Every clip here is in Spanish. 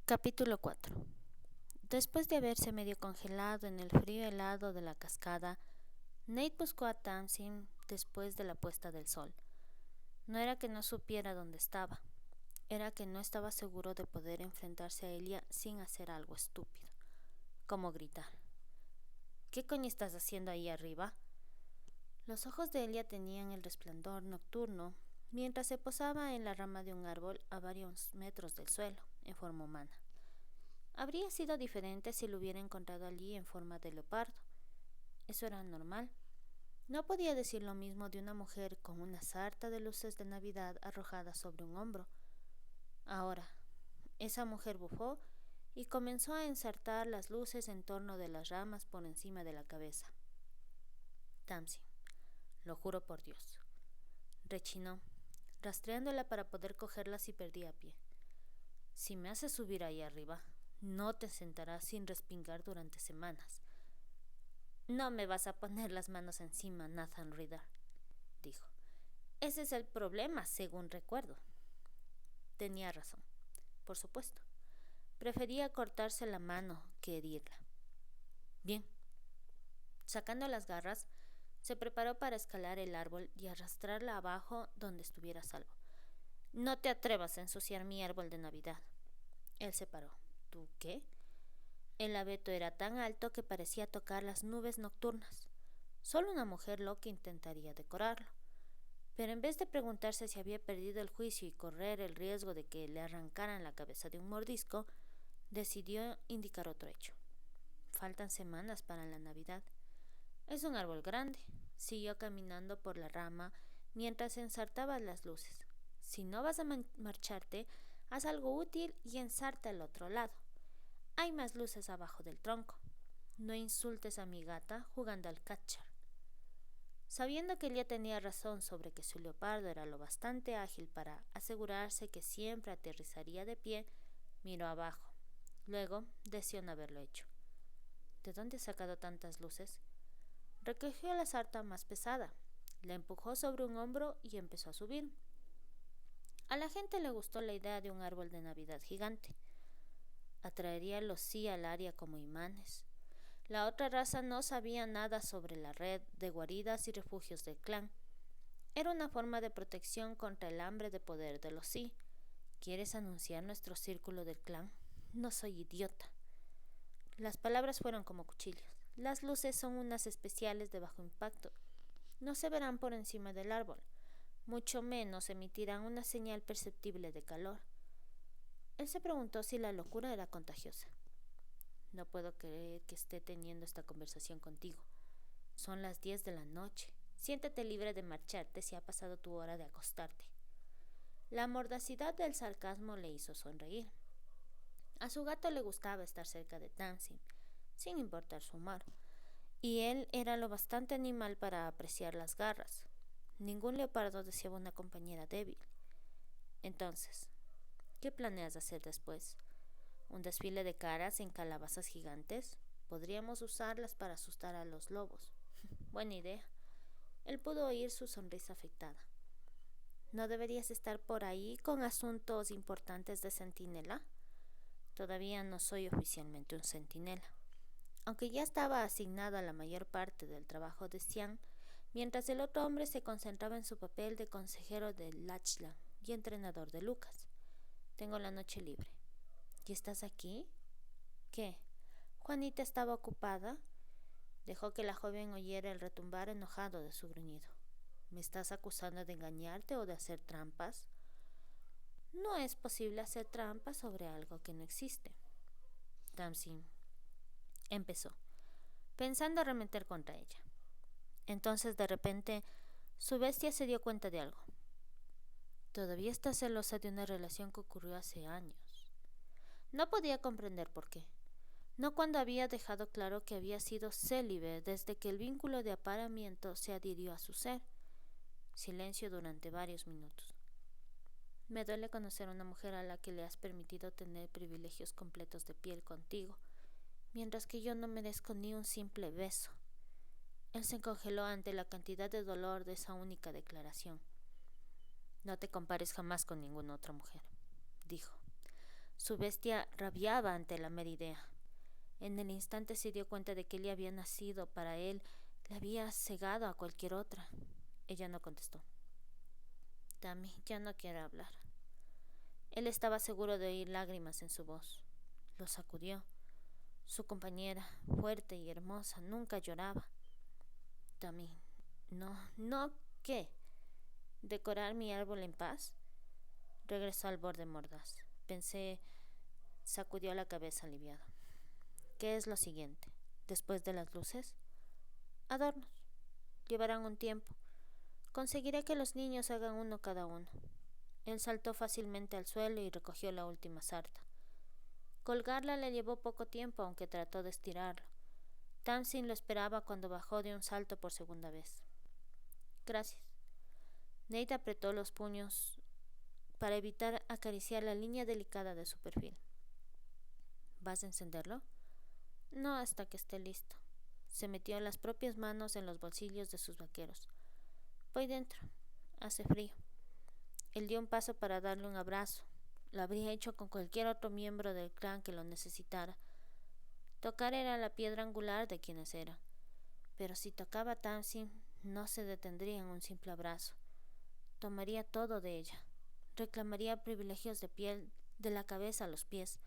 Capítulo 4. Después de haberse medio congelado en el frío helado de la cascada, Nate buscó a Tamsin después de la puesta del sol. No era que no supiera dónde estaba, era que no estaba seguro de poder enfrentarse a Elia sin hacer algo estúpido, como gritar. ¿Qué coño estás haciendo ahí arriba? Los ojos de Elia tenían el resplandor nocturno mientras se posaba en la rama de un árbol a varios metros del suelo, en forma humana. Habría sido diferente si lo hubiera encontrado allí en forma de leopardo. Eso era normal. No podía decir lo mismo de una mujer con una sarta de luces de Navidad arrojadas sobre un hombro. Ahora, esa mujer bufó y comenzó a ensartar las luces en torno de las ramas por encima de la cabeza. Tamsin, lo juro por Dios, rechinó, rastreándola para poder cogerla si perdía pie. Si me haces subir ahí arriba, no te sentarás sin respingar durante semanas. No me vas a poner las manos encima, Nathan Riddle, dijo. Ese es el problema, según recuerdo. Tenía razón, por supuesto. Prefería cortarse la mano que herirla. Bien. Sacando las garras, se preparó para escalar el árbol y arrastrarla abajo donde estuviera a salvo. No te atrevas a ensuciar mi árbol de Navidad. Él se paró. ¿Tú qué? El abeto era tan alto que parecía tocar las nubes nocturnas. Solo una mujer loca intentaría decorarlo. Pero en vez de preguntarse si había perdido el juicio y correr el riesgo de que le arrancaran la cabeza de un mordisco, decidió indicar otro hecho. Faltan semanas para la Navidad. Es un árbol grande. Siguió caminando por la rama mientras ensartaba las luces. Si no vas a marcharte, haz algo útil y ensarta al otro lado. Hay más luces abajo del tronco. No insultes a mi gata jugando al catcher. Sabiendo que Elia tenía razón sobre que su leopardo era lo bastante ágil para asegurarse que siempre aterrizaría de pie, miró abajo. Luego deseó no haberlo hecho. ¿De dónde ha sacado tantas luces? Recogió la sarta más pesada, la empujó sobre un hombro y empezó a subir. A la gente le gustó la idea de un árbol de Navidad gigante. Atraería los sí al área como imanes. La otra raza no sabía nada sobre la red de guaridas y refugios del clan. Era una forma de protección contra el hambre de poder de los sí. ¿Quieres anunciar nuestro círculo del clan? No soy idiota. Las palabras fueron como cuchillos. Las luces son unas especiales de bajo impacto. No se verán por encima del árbol. Mucho menos emitirán una señal perceptible de calor. Él se preguntó si la locura era contagiosa. No puedo creer que esté teniendo esta conversación contigo. Son las 10 de la noche. Siéntete libre de marcharte si ha pasado tu hora de acostarte. La mordacidad del sarcasmo le hizo sonreír. A su gato le gustaba estar cerca de Tamsin, sin importar su humor, y él era lo bastante animal para apreciar las garras. Ningún leopardo deseaba una compañera débil. Entonces, ¿qué planeas hacer después? ¿Un desfile de caras en calabazas gigantes? Podríamos usarlas para asustar a los lobos. Buena idea. Él pudo oír su sonrisa afectada. ¿No deberías estar por ahí con asuntos importantes de centinela? Todavía no soy oficialmente un centinela. Aunque ya estaba asignada la mayor parte del trabajo de Sian, mientras el otro hombre se concentraba en su papel de consejero de Lachlan y entrenador de Lucas. Tengo la noche libre. ¿Y estás aquí? ¿Qué? ¿Juanita estaba ocupada? Dejó que la joven oyera el retumbar enojado de su gruñido. ¿Me estás acusando de engañarte o de hacer trampas? No es posible hacer trampas sobre algo que no existe. Tamsin empezó, pensando arremeter contra ella. Entonces, de repente, su bestia se dio cuenta de algo. Todavía está celosa de una relación que ocurrió hace años. No podía comprender por qué. No cuando había dejado claro que había sido célibe desde que el vínculo de apareamiento se adhirió a su ser. Silencio durante varios minutos. Me duele conocer a una mujer a la que le has permitido tener privilegios completos de piel contigo, mientras que yo no merezco ni un simple beso. Él se congeló ante la cantidad de dolor de esa única declaración. No te compares jamás con ninguna otra mujer, dijo. Su bestia rabiaba ante la mera idea. En el instante se dio cuenta de que Elia había nacido para él, le había cegado a cualquier otra. Ella no contestó. Tammy, ya no quiero hablar. Él estaba seguro de oír lágrimas en su voz. Lo sacudió. Su compañera, fuerte y hermosa, nunca lloraba. Tammy, no, ¿qué? ¿Decorar mi árbol en paz? Regresó al borde mordaz. Sacudió la cabeza aliviado. ¿Qué es lo siguiente? ¿Después de las luces? Adornos. Llevarán un tiempo. Conseguiré que los niños hagan uno cada uno. Él saltó fácilmente al suelo y recogió la última sarta. Colgarla le llevó poco tiempo, aunque trató de estirarlo. Tamsin lo esperaba cuando bajó de un salto por segunda vez. Gracias. Nate apretó los puños para evitar acariciar la línea delicada de su perfil. ¿Vas a encenderlo? No hasta que esté listo. Se metió las propias manos en los bolsillos de sus vaqueros. Voy dentro. Hace frío. Él dio un paso para darle un abrazo. Lo habría hecho con cualquier otro miembro del clan que lo necesitara. Tocar era la piedra angular de quienes era. Pero si tocaba a Tamsin, no se detendría en un simple abrazo. Tomaría todo de ella. Reclamaría privilegios de piel de la cabeza a los pies,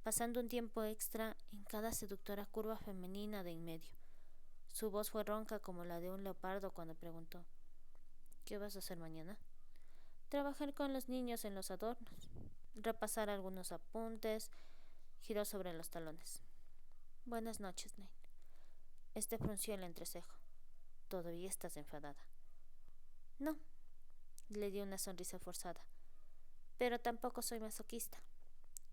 pasando un tiempo extra en cada seductora curva femenina de en medio. Su voz fue ronca como la de un leopardo cuando preguntó: ¿Qué vas a hacer mañana? Trabajar con los niños en los adornos. Repasar algunos apuntes. Giró sobre los talones. Buenas noches, Nate. Frunció el entrecejo. ¿Todavía estás enfadada? No. Le dio una sonrisa forzada. Pero tampoco soy masoquista.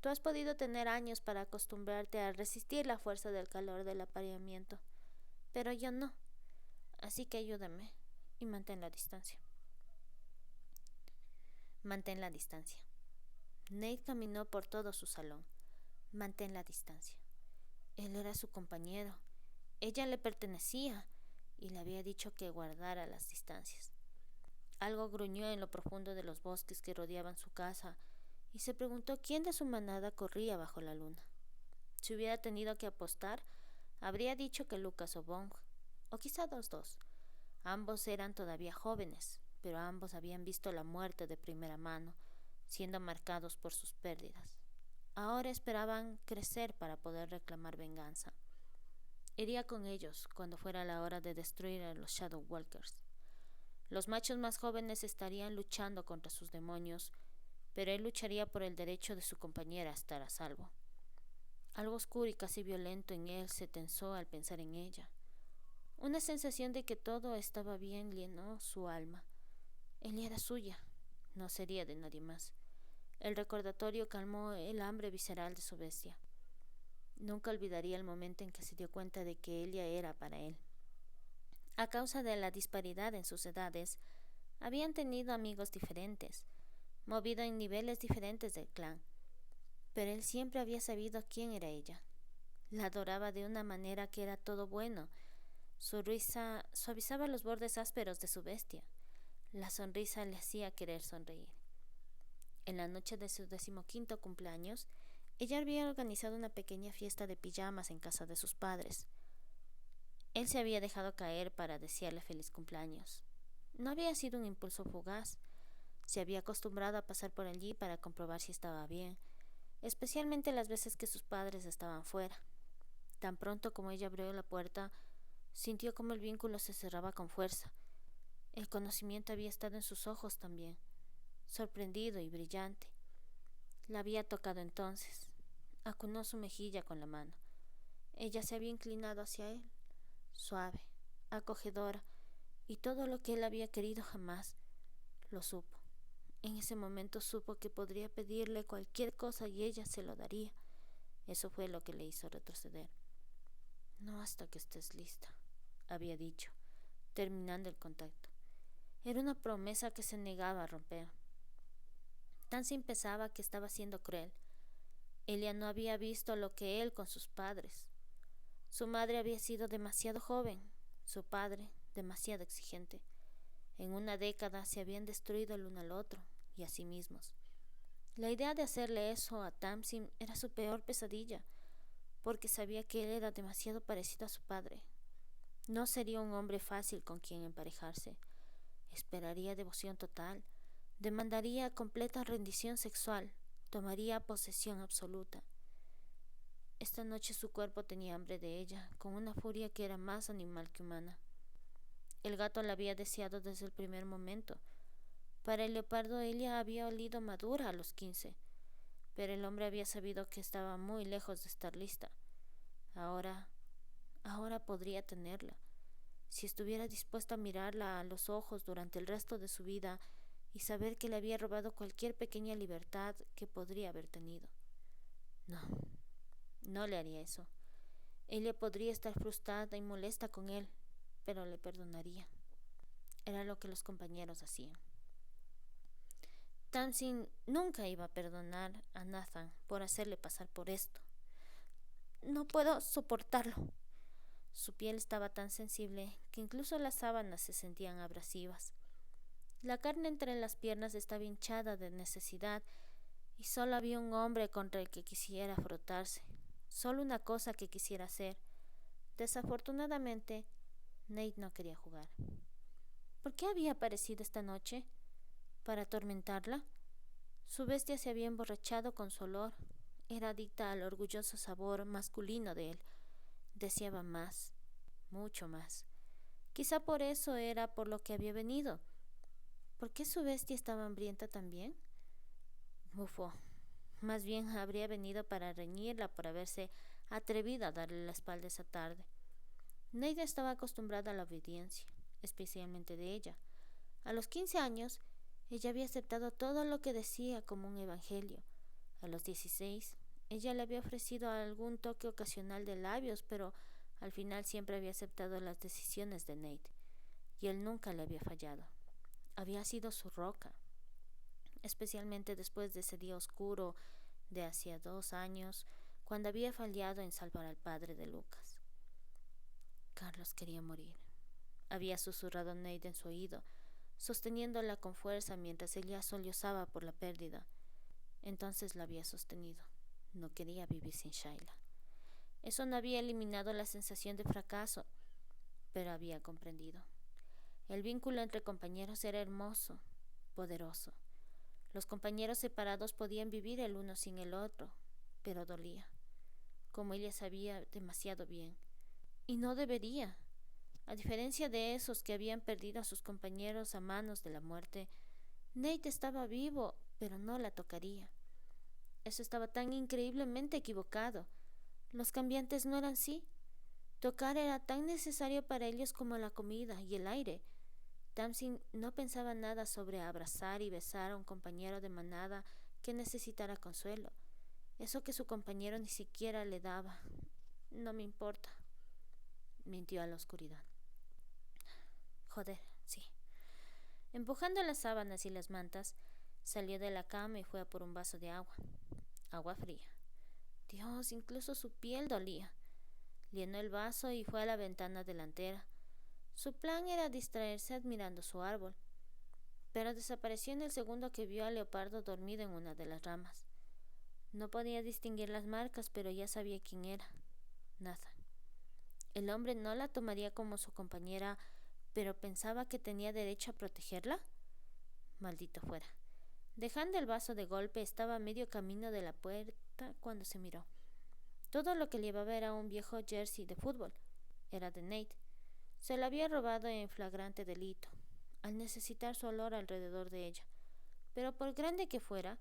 Tú has podido tener años para acostumbrarte a resistir la fuerza del calor del apareamiento, pero yo no. Así que ayúdame y mantén la distancia. Mantén la distancia. Nate caminó por todo su salón. Mantén la distancia. Él era su compañero. Ella le pertenecía y le había dicho que guardara las distancias. Algo gruñó en lo profundo de los bosques que rodeaban su casa y se preguntó quién de su manada corría bajo la luna. Si hubiera tenido que apostar, habría dicho que Lucas o Bong, o quizá los dos. Ambos eran todavía jóvenes, pero ambos habían visto la muerte de primera mano, siendo marcados por sus pérdidas. Ahora esperaban crecer para poder reclamar venganza. Iría con ellos cuando fuera la hora de destruir a los Shadow Walkers. Los machos más jóvenes estarían luchando contra sus demonios, pero él lucharía por el derecho de su compañera a estar a salvo. Algo oscuro y casi violento en él se tensó al pensar en ella. Una sensación de que todo estaba bien llenó su alma. Ella era suya, no sería de nadie más. El recordatorio calmó el hambre visceral de su bestia. Nunca olvidaría el momento en que se dio cuenta de que ella era para él. A causa de la disparidad en sus edades, habían tenido amigos diferentes, movido en niveles diferentes del clan, pero él siempre había sabido quién era ella. La adoraba de una manera que era todo bueno. Su risa suavizaba los bordes ásperos de su bestia. La sonrisa le hacía querer sonreír. En la noche de su 15º cumpleaños, ella había organizado una pequeña fiesta de pijamas en casa de sus padres. Él se había dejado caer para desearle feliz cumpleaños. No había sido un impulso fugaz. Se había acostumbrado a pasar por allí para comprobar si estaba bien, especialmente las veces que sus padres estaban fuera. Tan pronto como ella abrió la puerta, sintió como el vínculo se cerraba con fuerza. El conocimiento había estado en sus ojos también, sorprendido y brillante. La había tocado entonces. Acunó su mejilla con la mano. Ella se había inclinado hacia él, suave, acogedora, y todo lo que él había querido jamás. Lo supo. En ese momento supo que podría pedirle cualquier cosa y ella se lo daría. Eso fue lo que le hizo retroceder. No hasta que estés lista, había dicho, terminando el contacto. Era una promesa que se negaba a romper. Tamsin pensaba que estaba siendo cruel. Ella no había visto lo que él con sus padres. Su madre había sido demasiado joven, su padre demasiado exigente. En una década se habían destruido el uno al otro y a sí mismos. La idea de hacerle eso a Tamsin era su peor pesadilla, porque sabía que él era demasiado parecido a su padre. No sería un hombre fácil con quien emparejarse. Esperaría devoción total, demandaría completa rendición sexual, tomaría posesión absoluta. Esta noche su cuerpo tenía hambre de ella, con una furia que era más animal que humana. El gato la había deseado desde el primer momento. Para el leopardo ella había olido madura a los 15, pero el hombre había sabido que estaba muy lejos de estar lista. Ahora, ahora podría tenerla, si estuviera dispuesta a mirarla a los ojos durante el resto de su vida y saber que le había robado cualquier pequeña libertad que podría haber tenido. No, no le haría eso. Ella podría estar frustrada y molesta con él, pero le perdonaría. Era lo que los compañeros hacían. Tamsin nunca iba a perdonar a Nathan por hacerle pasar por esto. No puedo soportarlo. Su piel estaba tan sensible que incluso las sábanas se sentían abrasivas. La carne entre las piernas estaba hinchada de necesidad y solo había un hombre contra el que quisiera frotarse. Solo una cosa que quisiera hacer. Desafortunadamente, Nate no quería jugar. ¿Por qué había aparecido esta noche? ¿Para atormentarla? Su bestia se había emborrachado con su olor. Era adicta al orgulloso sabor masculino de él. Deseaba más, mucho más. Quizá por eso era por lo que había venido. ¿Por qué su bestia estaba hambrienta también? Bufó. Más bien habría venido para reñirla por haberse atrevido a darle la espalda esa tarde. Neida estaba acostumbrada a la obediencia, especialmente de ella. A los 15 años, ella había aceptado todo lo que decía como un evangelio. A los 16, ella le había ofrecido algún toque ocasional de labios, pero al final siempre había aceptado las decisiones de Nate, y él nunca le había fallado. Había sido su roca, especialmente después de ese día oscuro de hacía 2 años, cuando había fallado en salvar al padre de Lucas. Carlos quería morir. Había susurrado Nate en su oído, sosteniéndola con fuerza mientras ella sollozaba por la pérdida. Entonces la había sostenido. No quería vivir sin Shaila. Eso no había eliminado la sensación de fracaso, pero había comprendido. El vínculo entre compañeros era hermoso, poderoso. Los compañeros separados podían vivir el uno sin el otro, pero dolía, como ella sabía demasiado bien. Y no debería. A diferencia de esos que habían perdido a sus compañeros a manos de la muerte, Nate estaba vivo, pero no la tocaría. Eso estaba tan increíblemente equivocado. Los cambiantes no eran así. Tocar era tan necesario para ellos como la comida y el aire. Tamsin no pensaba nada sobre abrazar y besar a un compañero de manada que necesitara consuelo. Eso que su compañero ni siquiera le daba. No me importa, mintió a la oscuridad. Joder, sí. Empujando las sábanas y las mantas, salió de la cama y fue a por un vaso de agua. Agua fría. Dios, incluso su piel dolía. Llenó el vaso y fue a la ventana delantera. Su plan era distraerse admirando su árbol, pero desapareció en el segundo que vio al leopardo dormido en una de las ramas. No podía distinguir las marcas, pero ya sabía quién era. Nathan. El hombre no la tomaría como su compañera, pero pensaba que tenía derecho a protegerla. Maldito fuera. Dejando el vaso de golpe, estaba a medio camino de la puerta cuando se miró. Todo lo que llevaba era un viejo jersey de fútbol. Era de Nate. Se lo había robado en flagrante delito, al necesitar su olor alrededor de ella. Pero por grande que fuera,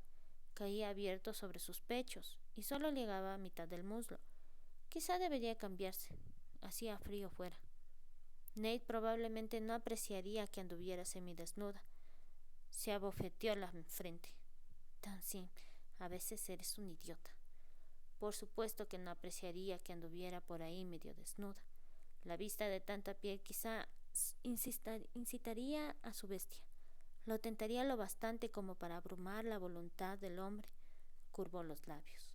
caía abierto sobre sus pechos y solo llegaba a mitad del muslo. Quizá debería cambiarse. Hacía frío fuera. Nate probablemente no apreciaría que anduviera semidesnuda. Se abofeteó la frente. Tamsin, a veces eres un idiota. Por supuesto que no apreciaría que anduviera por ahí medio desnuda. La vista de tanta piel quizá incitaría a su bestia. Lo tentaría lo bastante como para abrumar la voluntad del hombre. Curvó los labios.